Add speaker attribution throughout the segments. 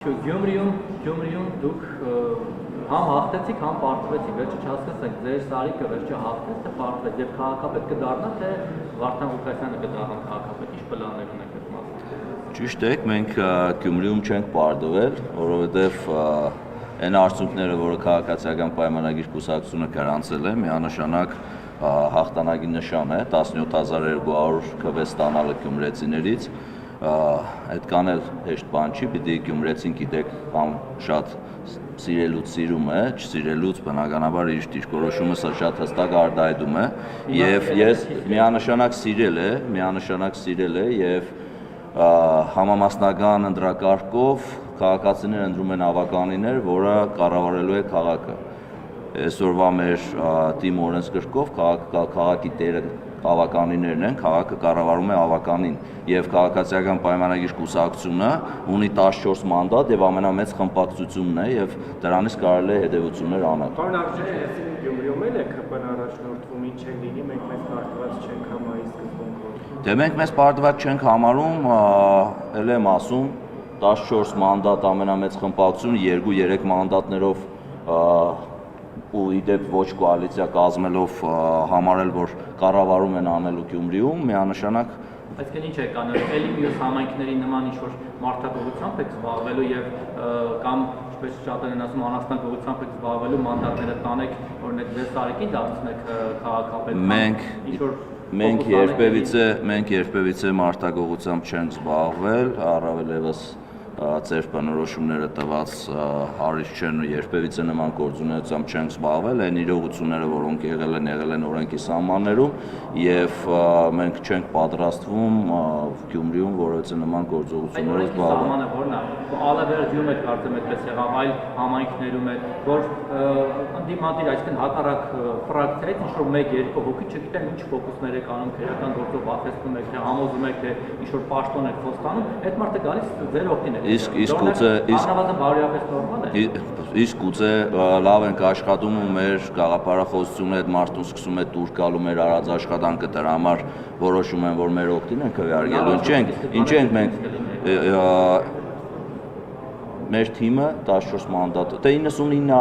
Speaker 1: Գյումրիում դուք համ հաղթեցիք, համ պարտվեցիք, վերջը չհասկացեք, ձեր Սարիկը վերջը հաղթեց, թե պարտվեց, եւ քաղաքապետ կդառնա, թե Վարդան Ղուկասյանը կդառնա քաղաքապետ, ինչ պլաններ ունեք այդ մասով։
Speaker 2: Ճիշտ է, մենք Գյումրիում չենք պարտվել, որովհետեւ այն արդյունքները, որը քաղաքացիական պայմանագիր կուսակցությունը գրանցել է, միանշանակ հաղթանակի նշան է, 17200 քվ ստանալը գյումրեցիներից, այդքան էլ հեշտ բան չի, պիտի գյումրեցին գիտեք կամ շատ սիրելուց սիրում է, չսիրելուց բնականաբար իր դիրքորոշումը շատ հստակ արտահայտում է եւ ես միանշանակ սիրել է եւ համամասնական ընդրակարգով քաղաքացիները ընտրում են ավականիներ, որը կառավարելու է քաղաքը։ Այսօրվա մեր թիմ օրենսգրքով քաղաքի տերը ավականիներն են, քաղաքը կառավարում է ավականին եւ քաղաքացիական պայմանագիր կուսակցությունը ունի 14 մանդատ եւ ամենամեծ խմբակցությունն է եւ դրանից կարելի է հետեւություններ անել։
Speaker 3: Պարոն Աղջյան, Գյումրիում էլ է ԿՊ-ն առաջնորդվում, ինչ են լինի, մենք մեզ պարտված չենք համարի սկզբունքով։
Speaker 2: Դե մենք մեզ պարտված չենք համարում, ել եմ ասում, 14 մանդատ ամենամեծ խմբակցություն, 2-3 մանդատներով ու իդեպ ոչ կոալիցիա կազմելով համարել, որ կառավարում են անելու Գյումրիում, միանշանակ
Speaker 1: Այսինքն ինչ է կանոն, էլի մյուս համայնքների նման ինչ-որ մարդակողությամբ եք զբաղվելու եւ կամ ինչպես շատերն են ասում, անասնագողությամբ եք զբաղվելու, մանդատները տանեք, օրինակ ձեր Սարիկին դարձնեք քաղաքապետ,
Speaker 2: մենք երբևիցե մարդակողությամբ չենք զբաղվել, առավել եւս ձեր բնորոշումները տված հարից չեն ու երբևիցե նման գործունեությամբ չենք զբաղվել, այն իրողությունները, որոնք եղել են օրենքի սահմաններում եւ մենք չենք պատրաստվում Գյումրիում որևէ նման գործողություններով զբաղվել։
Speaker 1: Սահմանը որն է, Ալավերդիում է կարծեմ այդպես եղավ, այլ համայնքներում է, որ ընդդիմադիր, այսինքն հակառակ ֆրակցիայից ինչ-որ 1-2 հոգի չգիտեն ինչ ֆոկուսներ եք անում, քրեական գործով բացեցնում եք, թե համոզում եք, թե ինչ-որ պաշտոն եք խոստանում, այդ մարդը գալիս ձեր օգտին է։
Speaker 2: Իսկ գուցե լավ ենք աշխատում ու մեր գաղափարախոսությունը այդ մարդուն սկսում է դուր գալու մեր արած աշխատանքը դրա համար որոշում են, որ մեր օգտին են քվեարկելու, ինչ ենք մենք մեր թիմը 14 մանդատ, թե 99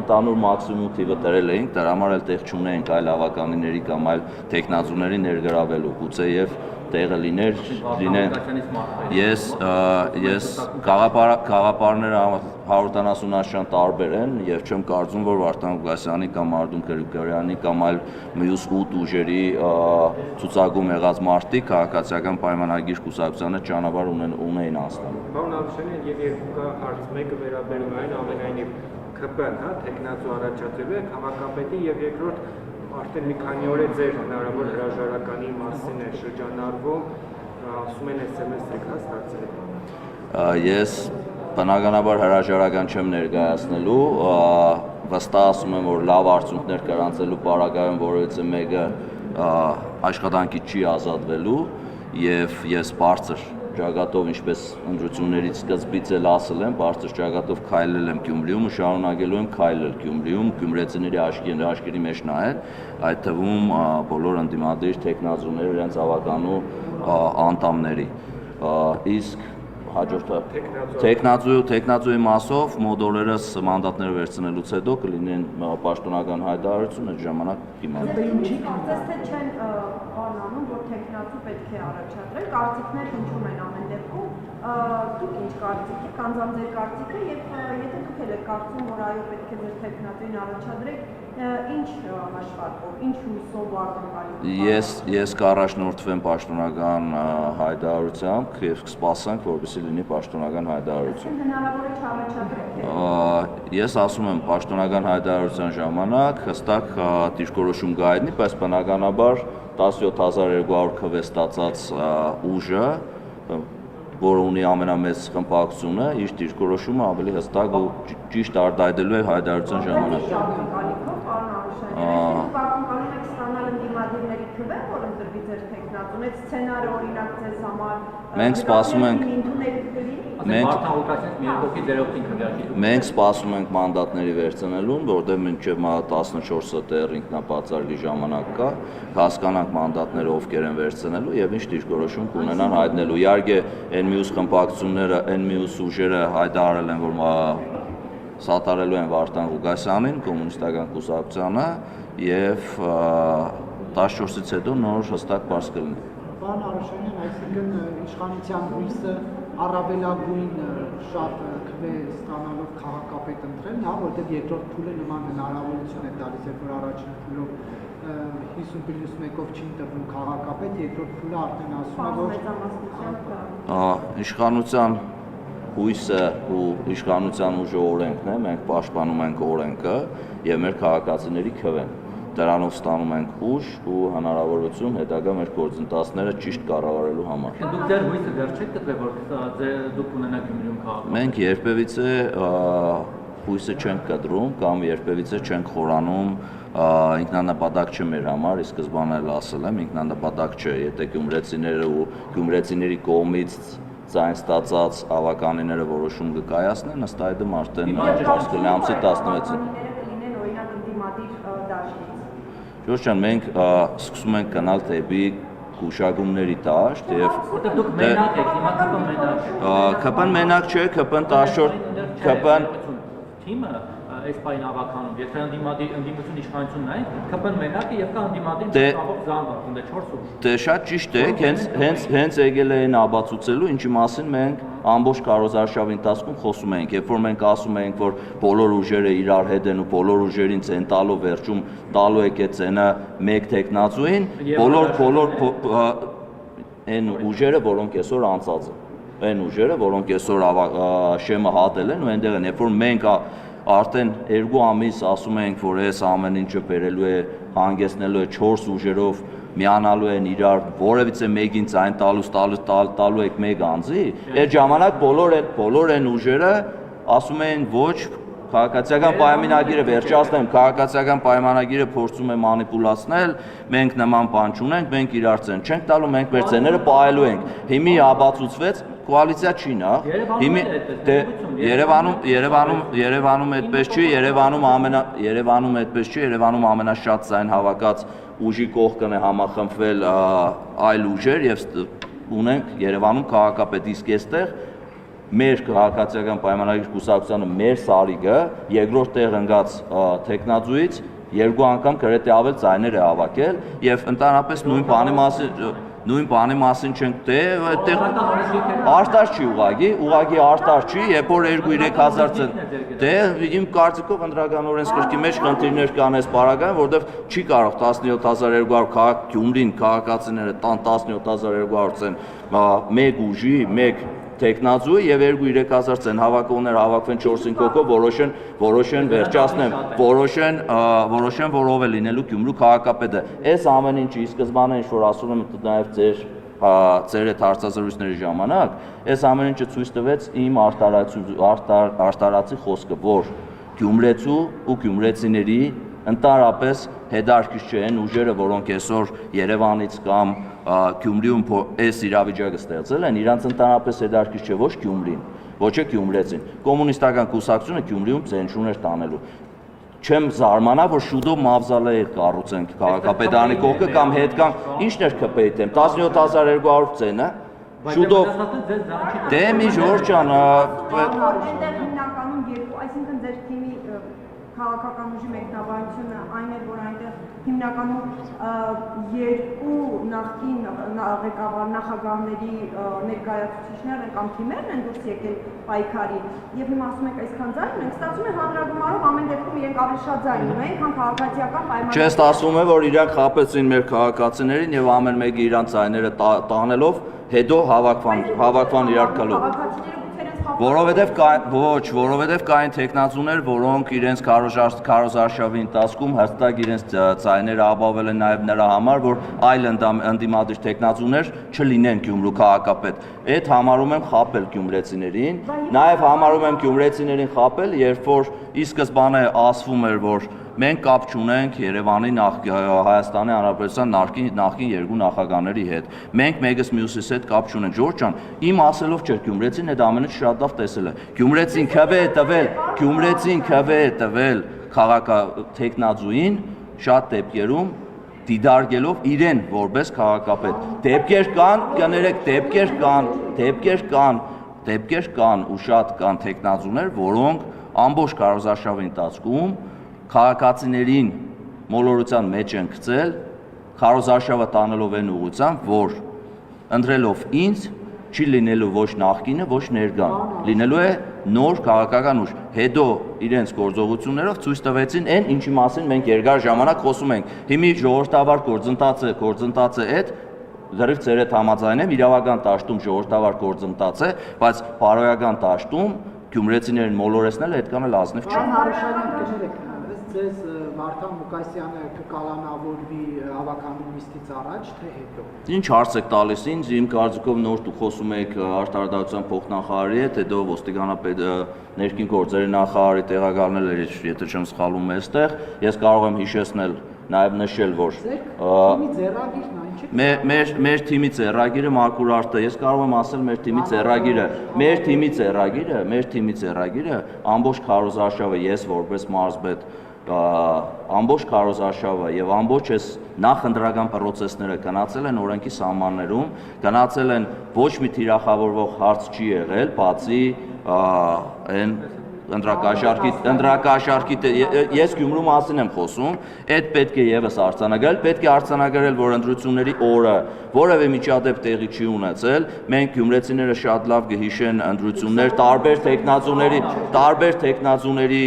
Speaker 2: ընդանուր մաքսիմում թիվը դրել էինք, դրա համար էլ տեղ չունեինք այլ ավականիների կամ այլ տեխնազուների ներգրավելու, գուցե եւ տեղը լինեն ես գաղափարները 170 աշան տարբեր են եւ չեմ կարծում որ Վարդան Ղուկասյանի կամ Արտուր Գրիգորյանի կամ այլ մյուս 8 ուժերի ցուցակում եղած մարդիկ քաղաքացիական պայմանագիր կուսակցությանը ճանապարհ ունեին անցնել։
Speaker 3: Պարոն Աղջյան, եւ երկու հարց, մեկը վերաբերում է ամենայնիվ ԿՊ-ն, հա, տեխնացու առաջադրելու է քաղաքապետի եւ երկրորդ արդեն մի քանի օր է ձեր հնարավոր հրաժարականի մասին է շրջանառվում, ասում են SMS եք ստացել։
Speaker 2: Ես բնականաբար հրաժարական չեմ ներկայացնելու, վստահ ասում եմ, որ լավ արդյունքներ կրանցելու պարագայում որևէ մեկը աշխատանքի չի ազատվելու եւ ես բարձր ճակատով ինչպես ընտրություններից սկզբից էլ ասել եմ, բարձր ճակատով քայլել եմ Գյումրիում ու շարունակելու եմ քայլել Գյումրիում, գյումրեցիների աշկերի մեջ նայել, այդ թվում բոլոր ընդդիմադիր տեխնազուներ իրենց ավականու անդամների։ Իսկ հաջորդը տեխնազուի մասով մոդոլերս մանդատները վերցնելուց հետո կլինեն պաշտոնական հայտարարություն, այդ ժամանակ կիմանանք։
Speaker 4: Ինչի՞ կարծես թե չեն բան անում, որ տեխնազու պետք է առաջադրել, կարծիքներ հնչում են ամեն դեպքում, դուք ինչ կարծիք եք, անձամբ ձեր կարծիքը եւ եթե դուք եք կարծում, որ այո պետք է ձեր տեխնազուին առաջադրեք, ինչ հաշվարկով, ինչ հույսով ակնկալիքով։
Speaker 2: Ես կառաջնորդվեմ պաշտոնական հայտարարությամբ եւ կսպասենք, որպեսզի լինի պաշտոնական հայտարարություն։
Speaker 4: Հնարավոր է չառաջադրեք։
Speaker 2: Ես ասում եմ պաշտոնական հայտարարության ժամանակ հստակ դիրքորոշում կայտնի, բայց բնականաբար 17200 քվ ստացած ուժը, որը ունի ամենամեծ խմբակցությունը, իր դիրքորոշումը ավելի հստակ ու ճիշտ արտահայտելու է հայտարարության ժամանակ։
Speaker 4: Ակնկալիքով, պարոն Աղջյան, եք ստանալ ընդդիմադիրների քվե, որ ընտրվի ձեր տեխնազուն, Այդ սցենարը օրինակ ձեզ համար
Speaker 2: Մենք սպասում ենք
Speaker 1: Մարթան Ղուկասյանց մի երկրի դերօգտին քվեարկի։
Speaker 2: Մենք սպասում ենք մանդատների վերցնելուն, որտեղ մինչև 14-ը դեռ ինքնապատասխանի ժամանակ կա, հասկանանք մանդատները ովքեր են վերցնելու եւ ինչ դիրքորոշում կունենան հայտնելու։ Իհարկե, այն մյուս խմբակցությունները, այն մյուս ուժերը հայտարարել են, որ սատարելու են Վարդան Ղուկասյանին, կոմունիստական կուսակցությանը եւ 14-ից հետո նոր հստակ բաց կլինի։
Speaker 5: Պարոն Արաշյանյան, այսինքն իշխանության հույսը առավելագույն շատ քվե ստանալով քաղաքապետ ընտրելն է, որտեղ երկրորդ փուլը նման հնարավորություն է տալիս, երբ որ առաջին փուլով 50-51-ով չի ընտրվում քաղաքապետ, երկրորդ փուլը արդեն ասում է, որ
Speaker 2: իշխանության հույսը ու իշխանության ուժը օրենքն է, մենք պաշտպանում ենք օրենքը եւ մեր քաղաքացիների քվեն։ Դրանով ստանում ենք ուժ ու հնարավորություն հետագա մեր գործընթացները ճիշտ կառավարելու համար։
Speaker 1: Դուք ձեր հույսը դեռ չեք գտել, որ դուք ունենաք Գյումրիում քաղաք։
Speaker 2: Մենք երբևիցե հույսը չենք կտրում կամ երբևիցե չենք խորանում, ինքնանպատակ չէ մեր համար, ի սկզբանե էլ ասել եմ, ինքնանպատակ չէ, եթե գյումրեցիները ու գյումրեցիների կողմից ձայն ստացած ավականիները որոշում կկայացնեն, ըստ այդմ արդեն բաց կլինի ամսի 16-ին։ Ժորժ ջան, մենք սկսում ենք գնալ դեպի գուշակումների դաշտ եւ
Speaker 1: Որտեղ դուք մենակ եք, հիմա ԿՊ մենակ է։
Speaker 2: ԿՊ-ն մենակ չէ, ԿՊ-ն 14
Speaker 1: թիմը այս պայն ավականում, եթե ընդդիմություն իշխանություն նայեք, ԿՊ-ն մենակ է եւ կա ընդդիմադիր ամբողջ զանգված, ունդ 4 ուժ։
Speaker 2: Դե շատ ճիշտ է, հենց եկել էին աբացուցելու, ինչի մասին մենք ամբողջ կարոզարշավի ընթացքում խոսում ենք, երբ որ մենք ասում ենք, որ բոլոր ուժերը իրար հետ են ու բոլոր ուժերին ցեն տալու վերջում տալու եք այդ ցենը մեկ տեխնացուին, բոլոր այն ուժերը, որոնք այսօր անցած են, այն ուժերը, որոնք այսօր շեմը հատել են ու այնտեղ են, երբ որ մենք արդեն 2 ամիս ասում ենք, որ այս ամեն ինչը բերելու է, հանգեցնելու է 4 ուժերով միանալու են իրար, որևիցե մեկին ցայն տալու եք մեկ անձի, այդ ժամանակ բոլոր են ուժերը ասում են ոչ, քաղաքացիական պայմանագիրը վերջացնեմ, քաղաքացիական պայմանագիրը փորձում է մանիպուլացնել, մենք նման բան չունենք, մենք իրար ցեն չենք տալու, մենք մեր ցեները պահելու ենք։ Հիմի աբացուցվեց կոալիցիա չի նա։ Երևանում այդպես չի, Երևանում այդպես չի, Երևանում ամենաշատ ցայն հավաքած ուժի կողքն է համախմբվել այլ ուժեր եւ ունենք Երևանում քաղաքապետ, իսկ այստեղ մեր քաղաքացիական պայմանագրի կուսակցությանը մեր սարիգը երկրորդ տեղ ընկած տեխնացուից 2 անգամ գրեթե ավել ձայներ է հավաքել եւ ընդհանրապես նույն բանի մասին չենք դե այդտեղ արտար չի ուղղակի արտար չի, երբ որ 2-3 հազար դե իմ կարծիքով ընդրական օրենսգրքի մեջ խնդիրներ կան այս պարագայում, որովհետև չի կարող 17200 քաղաք Գյումրին քաղաքացիները տան 17200 ցեն մեկ ուժի, մեկ տեխնացու եւ 2-3 հազար ցեն հավաքողներ հավաքվեն 4-5 հոգով որոշեն վերջացնեմ, որոշեն որ ով է լինելու Գյումրու քաղաքապետը։ Այս ամեն ինչի սկզբանե ինչ որ ասում եմ նաեւ ձեր այդ հարցազրույցների ժամանակ, այս ամեն ինչը ցույց տվեց իմ արտարացի խոսքը, որ Գյումրեցու ու գյումրեցիների ընդհանրապես հետարքից չեն ուժերը, որոնք այսօր Երևանից կամ Գյումրիում այս իրավիճակը ստեղծել են, իրանց ընդհանրապես հետարքից չէ ոչ Գյումրին, ոչ է գյումրեցին։ Կոմունիստական կուսակցությունը Գյումրիում ցենզուր տանելու։ Չեմ զարմանա, որ շուտով մավզալեյ կառուցենք քաղաքապետարանի կողքը կամ հետ կամ ինչն էր ԿՊ-ի դեմ 17200 ցենը շուտով դե մի Ժորժ ջան
Speaker 4: այնտեղ հիմնականում երկու, այսինքն ձեր թիմի քաղաքական ուժի մեկնաբանությունը այն է, որ այնտեղ հիմնականում երկու նախկին նախագահների ներկայացուցիչներն են կամ թիմերն են դուրս եկել պայքարի եւ հիմա ասում եք այսքան ձայն ունենք, ստացվում է հանրագումարով ամեն դեպքում իրենք ավելի շատ ձայն ունեն, քան քաղաքացիական պայմաններ։
Speaker 2: Չես ասում է, որ իրանք խաբեցին մեր քաղաքացիներին եւ ամեն մեկը իրանք ձայները տանելով հետո հավաքվան իրար կալով։ Որովհետև կային տեխնացուներ, որոնք իրենց քարոզարշավի ընթացքում հստակ իրենց ձայները ապահովել են նաև նրա համար, որ այլ ընդդիմադիր տեխնացուներ չլինեն Գյումրու քաղաքապետ։ Այդ համարում եմ խաբել գյումրեցիներին, նաև համարում եմ գյումրեցիներին խաբել, երբ որ ի սկզբանե ասվում էր, որ մենք կապ չունենք Երևանի Հայաստանի Հանրապետության նախկին երկու նախագահների հետ։ Մենք մեկս մյուսիս հետ կապ չունենք։ Ժորժ ջան, իմ ասելով չէ, Գյումրեցին այդ ամենը շատ լավ տեսել է։ Գյումրեցին քվե է տվել քաղաքատեխնազուին շատ դեպքերում դիդարգելով իրեն որպես քաղաքապետ։ Դեպքեր կան ու շատ կան տեխնազուներ, որոնք ամբողջ քարոզարշավի ընթացքում քաղաքացիներին մոլորության մեջ են գցել, քարոզարշավը տանելով այն ուղղությամբ, որ ընտրելով ինձ չի լինելու ոչ նախկինը, ոչ ներկան, լինելու է նոր քաղաքական ուժ։ Հետո իրենց գործողություններով ցույց տվեցին այն, ինչի մասին մենք երկար ժամանակ խոսում ենք։ Հիմի ժողովրդավար գործընթացը այդ լրիվ ծեր հետ համաձայն եմ, իրավական դաշտում ժողովրդավար գործընթաց է, բայց բարոյական դաշտում գյումրեցիներին մոլորեցնելը այդքան էլ ազնիվ չէ։
Speaker 5: Ձեզ Վարդան Մուկասյանը կկալանավորվի հավաքական նիստից առաջ, թե հետո։
Speaker 2: Ինչ հարց եք տալիս ինձ, իմ կարծիքով նոր դուք խոսում եք արտարդարության փոխնախարարի հետ, հետո ոստիկանապետ ներքին գործերի նախարարի տեղակալնել էր, եթե չեմ սխալվում այստեղ, ես կարող եմ հիշեցնել, նաև նշել, որ մեր թիմի ձեռագիրը Մարկուր Արտը, ես կարող եմ ասել մեր թիմի ձեռագիրը ամբողջ քարոզարշավը ես որպես մարզպետ ամբողջ քարոզարշավը եւ ամբողջ այս նախընտրական պրոցեսները գնացել են օրենքի սահմաններում, գնացել են ոչ մի թիրախավորվող հարց չի եղել, բացի այն ընտրակաշառքի ես Գյումրու մասին եմ խոսում, այդ պետք է եւս արձանագրել, պետք է արձանագրել, որ ընտրությունների օրը որևէ միջադեպ տեղի չի ունեցել, մենք գյումրեցիները շատ լավ կհիշեն ընտրություններ, տարբեր տեխնազուների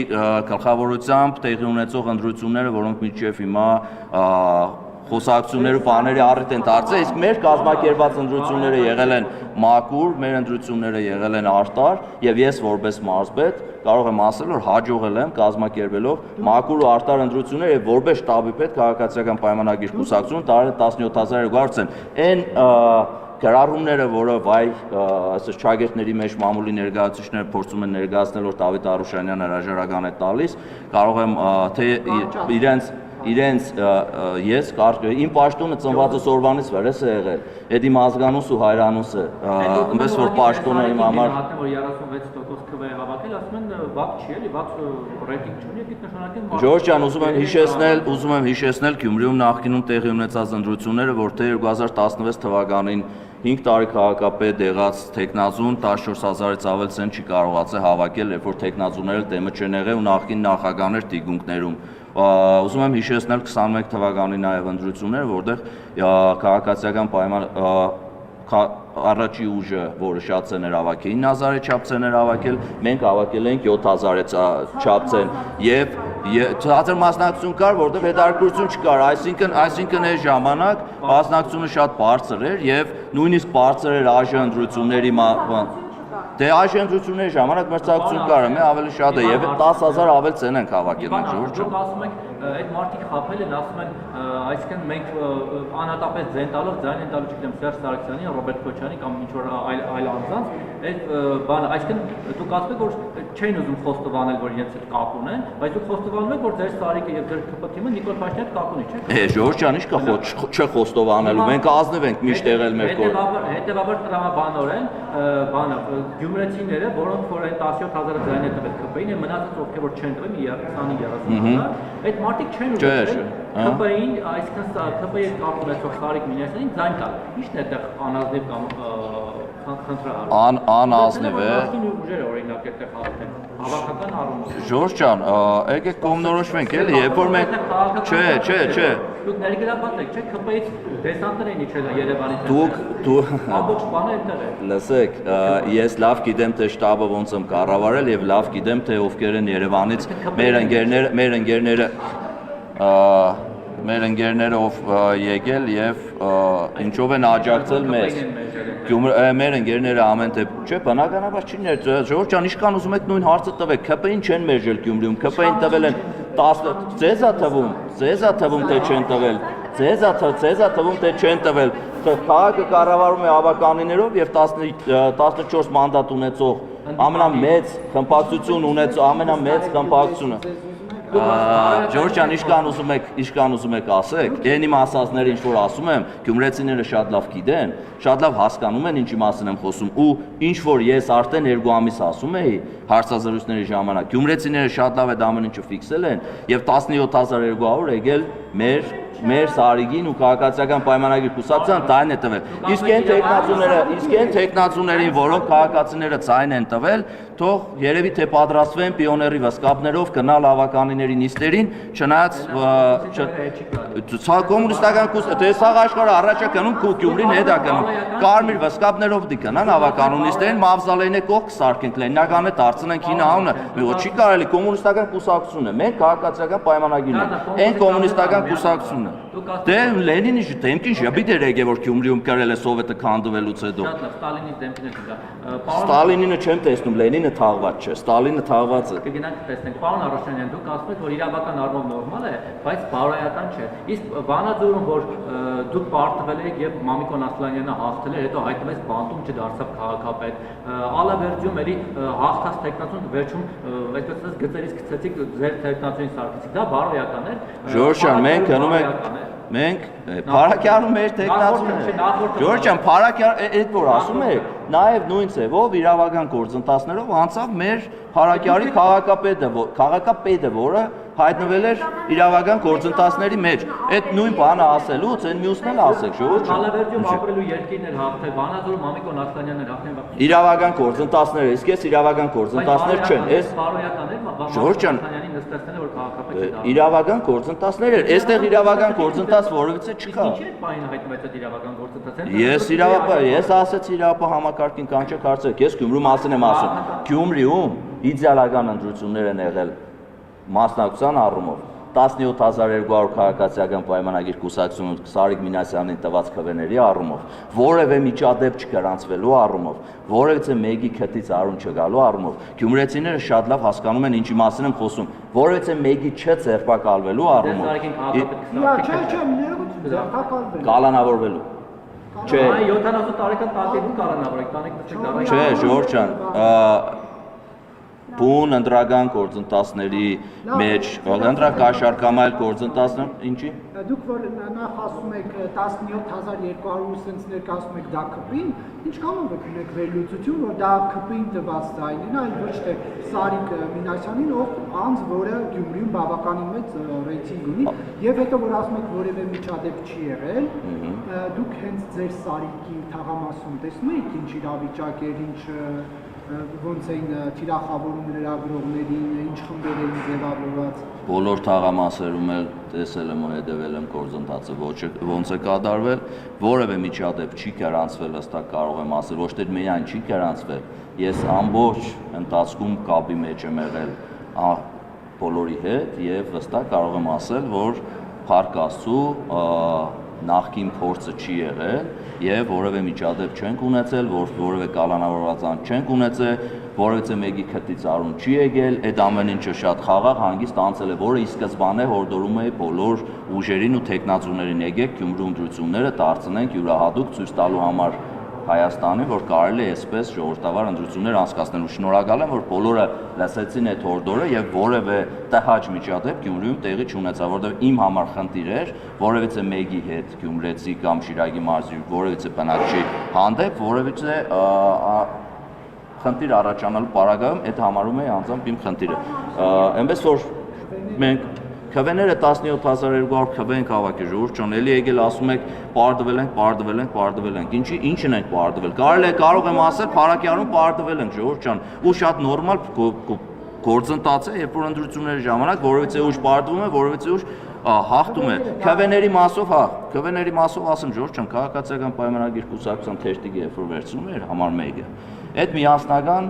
Speaker 2: գլխավորությամբ տեղի ունեցող ընտրությունները, որոնք մինչև հիմա խոսակցություններ ու բաների առիթ են դարձել, իսկ մեր կազմակերպված ընտրությունները եղել են մաքուր, մեր ընտրությունները եղել են արտար, եւ ես որպես մարզպետ կարող եմ ասել, որ հաջողել եմ կազմակերպելով մաքուր ու արտար ընտրություններ եւ որպես շտաբի պետ քաղաքացիական պայմանագիր կուսակցություն տարել 17200 են։ Այն գրառումները, որը այսպես ճագերտների մեջ մամուլի ներկայացուցիչները փորձում են ներկայացնել, որ Դավիթ Արուշանյանը հրաժարական է տալիս, կարող եմ թե իրենց ես իմ պաշտոնը ծնվածս օրվանից վրես է եղել, այդ իմ ազգանուս ու հայրանուս է, այնպես որ պաշտոնը իմ համար
Speaker 1: որ 36% քվե հավաքել, ասում են վակ չի էլի, վակ ռեյտինգ չունի, դիտ նշանակեն
Speaker 2: Ժորժ ջան, ուզում եմ հիշեցնել Գյումրիում նախկինում տեղի ունեցած ընտրությունները, որտեղ 2016 թվականին 5 տարի քաղաքապետ եղած տեխնազուն 14000-ից ավել ցեն չի կարողացել հավաքել, երբ որ տեխնազուները դեմը չեն եղել ու նախկին նախագահներ տիկունքներում ուզում եմ հիշեցնել 21 թվականի նաև ընտրությունները, որտեղ քաղաքացիական պայման առաջի ուժը, որը շատ ցեներ հավաքել, 9000-ի չափ ցեներ հավաքել, մենք հավաքել ենք 7000-ի չափ ցեն եւ ցածր մասնակցություն կար, որտեղ հետաքրքրություն չկար, այսինքն այս ժամանակ մասնակցությունը շատ բարձր էր եւ նույնիսկ բարձր էր ԱԺ ընտրությունների Դե այս ընտրությունների ժամանակ մրցակցություն կար, մե ավելի շատ է եւ 10000 ավել ցեն են հավաքել մենք Ժորժ։
Speaker 1: Դուք ասում եք այդ մարդիկ խաբել են, ասում են, այսինքն մենք անհատապես ձեն տալով ձայն են տալու չգիտեմ Սերժ Սարգսյանի, Ռոբերտ Քոչարյանի կամ ինչ որ այլ անձանց, այդ բանը, այսինքն դուք ասում եք, որ չեն ուզում խոստովանել, որ իրենց հետ կապ ունեն, բայց դուք խոստովանում եք, որ ձեր Սարիկը եւ ձեր ԿՊ թիմը Նիկոլ Փաշինյանի հետ կապ ունի, չէ՞։
Speaker 2: Ժորժ ջան, ի՞նչ կա չխոստովանելու, մենք ազնիվ ենք միշտ եղել մեր կողմը։
Speaker 1: Հետևաբար տրամաբանորեն բանը գյումրեցիները, որոնք որ այն 17000-ը ձայն է տվել ԿՊ-ին, եւ մնացած ովքեր որ չեն տվել 20-30 այդ մարդիկ չեն ուզում ԿՊ-ին, այսինքն ԿՊ-ի հետ կապ ունեցող Սարիկ Մինասյանին ձայն տալ։ Ի՞նչն է այդտեղ անազնիվ կամ խնդրահարում։
Speaker 2: Անազնիվ է։
Speaker 1: Ուժերը օրինակ այդտեղ հավաքեն հավաքական առումով։
Speaker 2: Ժորժ ջան, եկեք կողմնորոշվենք էլի, երբ որ մենք չէ։
Speaker 1: Դուք ներգրաված եք, չէ՞, ԿՊ-ից դեսանտներ են իջել Երևանից։
Speaker 2: Դուք
Speaker 1: ամբողջ բանը այդտեղ է։
Speaker 2: Լսեք, ես լավ գիտեմ թե շտաբը ոնց եմ կառավարել եւ լավ գիտեմ թե ովքեր են Երևանից մեր ընկերները ով եկել եւ ինչով են աջակցել մեզ։ Մեր ընկերները ամեն դեպքում, չէ, բնականաբար չի ներ, Ժորժ ջան, ինչքան ուզում եք նույն հարցը տվեք, ԿՊ-ին չեն մերժել Գյումրիում, ԿՊ-ին տվել են 10, ձեզ է թվում թե չեն տվել, ձեզ է թվում թե չեն տվել, քաղաքը կառավարում է հավականիներով եւ 14 մանդատ ունեցող ամենամեծ խմբակցություն ունեցող ամենամեծ խմբակցությունը։ Ժորժ ջան, իշքան ուզում եք ասեք, այն իմ ասածները ինչ որ ասում եմ, գյումրեցիները շատ լավ գիտեն, շատ լավ հասկանում են ինչի մասին եմ խոսում ու ինչ որ ես արդեն 2 ամիս ասում էի հարցազրույցների ժամանակ, գյումրեցիները շատ լավ այդ ամեն ինչը ֆիքսել են եւ 17200 եկել մեր Սարիգին ու քաղաքացիական պայմանագրի կուսակցության ձայն է տվել։ Իսկ այն տեխնացուներին, որոնք քաղաքացիները ձայն են տվել, թող երևի թե պատրաստվեն պիոների վսկապներով գնալ ավականիների նիստերին, չնայած կոմունիստական տեսաղ աշխարհը առաջ է գնում, Գյումրին հետ է գնում։ Կարմիր վսկապներով դի գնան ավականունիստերին, մավզալեյնը կողք սարքենք, Լենինականը դարձնենք հին անունը։ Չի կարելի կոմունիստական կուսակցություն է, մենք քաղաքացիական պայմանագիրն է։ Այն կոմունիստական կուսակցությունն է։ Դե Լենինի դեմքին ժաբիտ էր եկել, որ Գյումրիում կրել է սովետը քանդվելուց հետո։
Speaker 1: Ստալինի դեմքին է դա։
Speaker 2: Ստալինինը չեմ տեսնում, Լենինը թաղված չէ, Ստալինը թաղված է։
Speaker 1: Կգնանք տեսնենք, պարոն Արոշյանյան, դուք ասում եք, որ իրավական առումով նորմալ է, բայց բարոյական չէ։ Իսկ Վանաձորում, որ դուք պարտվել եք եւ Մամիկոն Ասլանյանը հաղթել էր, հետո հայտնվեց բանտում չդարձավ քաղաքապետ։ Ալավերջում էլի հաղթած տեխնացուն վերջում այսպես ասած գծերից գցեցիք ձեր տեխնացուին սարքեցիք։ Դա բարոյական էր։
Speaker 2: Ժորժան, մենք գնում ենք Փարակյանում մեր տեխնացուներ։ Ժորժ ջան, Փարակյան այդ որ ասում եք, նաև նույն ձևով իրավական գործընթացներով անցավ մեր Փարակյանի քաղաքապետը, որը հայտնվել էր իրավական գործընթացների մեջ։ Այդ նույն բանը ասելուց այն մյուսն էլ ասեք, Ժորժ ջան։
Speaker 1: Ալավերջում ապրելու երկիրն էր հաղթել, Վանաձորում Մամիկոն Ասլանյանն էր հաղթել։
Speaker 2: Իրավական գործընթացները, իսկ ես իրավական գործընթացներ չեն, այս
Speaker 1: բարոյական էր,
Speaker 2: Ժորժ ջան,
Speaker 1: Ասլանյանին նստեցնել որ քաղաքապետ է։
Speaker 2: իրավական գործընթացներ էր, այստեղ իրավական գործընթաց որևիցե չկա։
Speaker 1: Ինչի՞ այդ բանը հայտնվեց այդ իրավական գործընթացը։
Speaker 2: Ես ասեցի իրավապահ համակարգին կանչեք հարցրեք, ես Գյումրու մասին եմ ասում։ Գյումրիում իդեալական ընտրություններ են եղել մասնակցության առումով 17200 քաղաքացիական պայմանագիր կուսակցություն Սարիկ Մինասյանին տված քվեների առումով, որևէ միջադեպ չգրանցվելու առումով, որևէ մեկի քթից արուն չգալու առումով, գյումրեցիները շատ լավ հասկանում են ինչի մասին եմ խոսում, որևէ մեկի չձերբակալվելու առումով։ Կալանավորվելու։ Չէ,
Speaker 1: 70 տարեկան տատիկում կալանավորեք, տանիք
Speaker 2: չէ, Ժորժ ջան, բուն ընտրական գործընթացների մեջ, ընտրակաշառքամայլ գործընթացներ, ինչի։
Speaker 5: Դուք որ նախ ասում եք 17200 սենց ներկայացնում եք դա քպին, ինչքանով եք ունեք վերլուծություն, որ դա քպին տված ձայնին, այլ ոչ թե Սարիկ Մինասյանին, ով անձ, որը Գյումրիում բավականին մեծ ռեյտինգ ունի, եւ հետո որ ասում եք որևէ միջադեպ չի եղել, դուք հենց ձեր Սարիկի թաղամասում տեսնում եք ինչ իրավիճակ էր, ինչ ոնց էին թիրախավորում լրագրողներին, ինչ խմբեր էին ձևավորված։
Speaker 2: Բոլոր թաղամասերում էլ տեսել եմ ու հետևել եմ գործընթացը, ոնց է կատարվել, որևէ միջադեպ չի գրանցվել, ըստ կարող եմ ասել, ոչ թե միայն չի գրանցվել, ես ամբողջ ընթացքում կապի մեջ եմ եղել բոլորի հետ եւ վստահ կարող եմ ասել, որ Փառք Աստծո նախկին փորձը չի եղել եւ որևէ միջադեպ չենք ունեցել, որևէ կալանավորվածան չենք ունեցել, որևէ մեկի քթից արուն չի եկել, այդ ամեն ինչը շատ խաղաղ հանգիստ անցել է, որը ի սկզբանե հորդորում է բոլոր ուժերին ու տեխնացուներին եկեք Գյումրու ընտրությունները դարձնենք յուրահատուկ ցույց տալու համար Հայաստանի, որ կարելի է այսպես ժողովրդավար ընտրություններ անցկացնել ու շնորհակալ եմ, որ բոլորը լսեցին այդ հորդորը եւ որևէ տհաճ միջադեպ Գյումրիում տեղի չունեցավ, որովհետեւ իմ համար խնդիր էր որևէ մեկի հետ Գյումրեցի կամ Շիրակի մարզի որևէ բնակչի հանդեպ որևէ խնդիր առաջանալու պարագայում այդ համարում էի անձամբ իմ խնդիրը։ Այնպես որ մենք քվեները 17200 քվեն քաղաքի Ժորժ ջան, էլի եկել ասում եք պարտվել ենք։ Ինչին ենք պարտվել։ Կարող եմ ասել Փարակյանում պարտվել ենք Ժորժ ջան, ու շատ նորմալ գործընթաց է, երբ որ ընտրությունների ժամանակ որևէ ուժ պարտվում է, որևէ ուժ հաղթում է։ Քվեների մասով ասեմ Ժորժ ջան, քաղաքացիական պայմանագիր կուսակցության թերթիկը երբ որ վերցնում էր համար 1-ը, այդ միասնական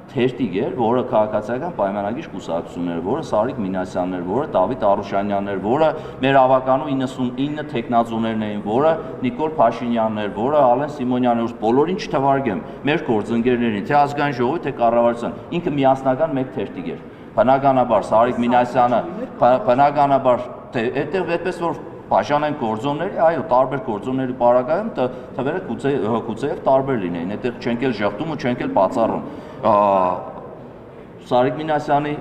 Speaker 2: թերթիկ էր, որը քաղաքացիական պայմանագիր կուսակցությունն էր, որը Սարիկ Մինասյանն էր, որը Դավիթ Արուշանյանն էր, որը մեր ավականու 99 տեխնացուներն էին, որը Նիկոլ Փաշինյանն էր, որը Ալեն Սիմոնյանն էր, բոլորին չթվարկեմ, մեր գործընկերներին, թե ազգային ժողովի, թե կառավարության, ինքը միասնական մեկ թերթիկ էր։ Բնականաբար Սարիկ Մինասյանը, բնականաբար այդտեղ այդպես որ բաժանեն գործոնների, այո, տարբեր գործոնների պարագայում թվերը գուցեև տարբեր լինեին, այդտեղ չենք էլ ժխտում ու չենք էլ բացառում։ Սարիկ Մինասյանի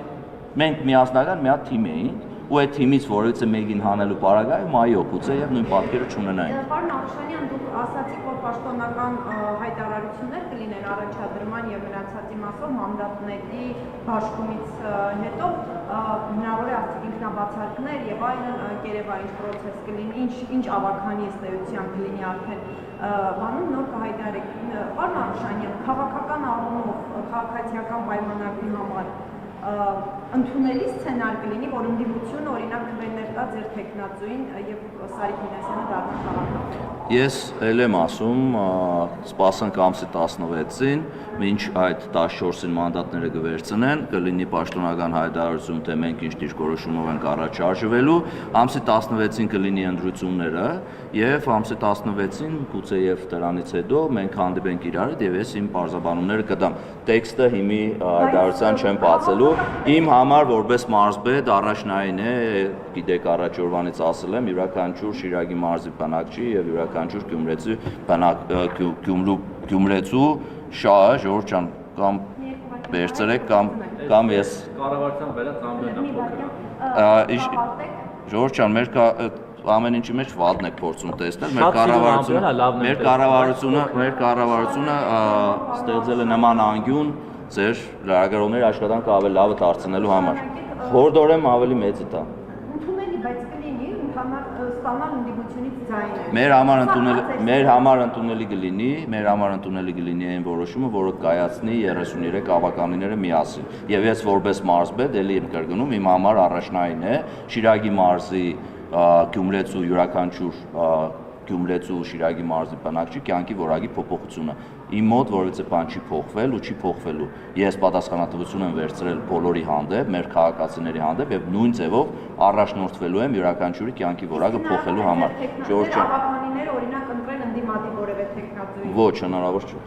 Speaker 2: Մենք միասնական մի հատ թիմ էինք, ու այդ թիմից որևիցե մեկին հանելու պարագայում այո, գուցե եւ նույն պատկերը չունենային։
Speaker 4: Պարոն Աղշանյան, դուք ասացիք, որ պաշտոնական հայտարարություններ կլինեն առաջադրման եւ մնացածի մասով մանդատների բաշխումից հետո հնարավոր է ասել ինքնաբացարկներ եւ այլն Երևանի process կլինի, ինչ ավագանի ըստեյության կլինի արդեն բանում նոր կհայտարարեք։ Պարոն Աղշանյան, քաղաքական առումով քաղաքացիական պայմանագրի համար ընդունելի սցենար կլինի, որ ընդդիմությունը օրինակ քվեներ տա ձեր տեխնացուին եւ Սարիկ Մինասյանը դառնա քաղաքապետ։
Speaker 2: Ես ել եմ ասում, սպասենք ամսի 16-ին, մինչ այդ 14-ին մանդատները կվերցնեն, կլինի պաշտոնական հայտարարություն, թե մենք ինչ դիրքորոշումով ենք առաջ արժվելու, ամսի 16-ին կլինի ընտրությունները եւ ամսի 16-ին գուցե եւ դրանից հետո մենք հանդիպենք իրար հետ եւ ես իմ բարձաբանումները կտամ։ Տեքստը հիմի հայտարարության չեմ բացելու, իմ համար որպես մարզպետ առաջնային է, գիտեք առաջ օրվանից ասել եմ, յուրաքանչյուր Շիրակի մարզի բնակչի եւ յուրաքանչյուր Գյումրեցու շահը, Ժորժ ջան, կամ վերցրեք կամ ես
Speaker 1: Կառավարության վերածանբերն
Speaker 2: Ժորժ ջան, մեր ամեն ինչի մեջ վատն եք փորձում տեսնել, մեր կառավարությունը ստեղծել է նման անկյուն ձեր լրագրողների աշխատանքը ավելի լավը դարձնելու համար։ Խորհրդորեմ ավելի մեծը տա։
Speaker 4: Ընդունելի, բայց կլինի ընդհանուր ստանալ ընդդիմությունից ձայներ։
Speaker 2: Մեր համար ընդունելի կլինի այն որոշումը, որը կայացնի 33 ավականիները միասին։ Եվ ես որպես մարզպետ էլի եմ կրկնում, իմ համար առաջնային է Շիրակի մարզի Գյումրեցու յուրաքանչյուր Գյումրեցու Շիրակի մարզի բնակչի կյանքի որակի փոփոխությունը։ Իմ մոտ որևիցե բան չի փոխվել ու չի փոխվելու։ Ես պատասխանատվություն եմ վերցրել բոլորի հանդեպ, մեր քաղաքացիների հանդեպ եւ նույն ձևով առաջնորդվելու եմ յուրաքանչյուրի կյանքի որակը փոխելու համար։ Ժորժ ջան,
Speaker 4: ավականիները օրինակ ընտրեն ընդդիմադի որևէ տեխնացուի։
Speaker 2: ոչ, հնարավոր չէ։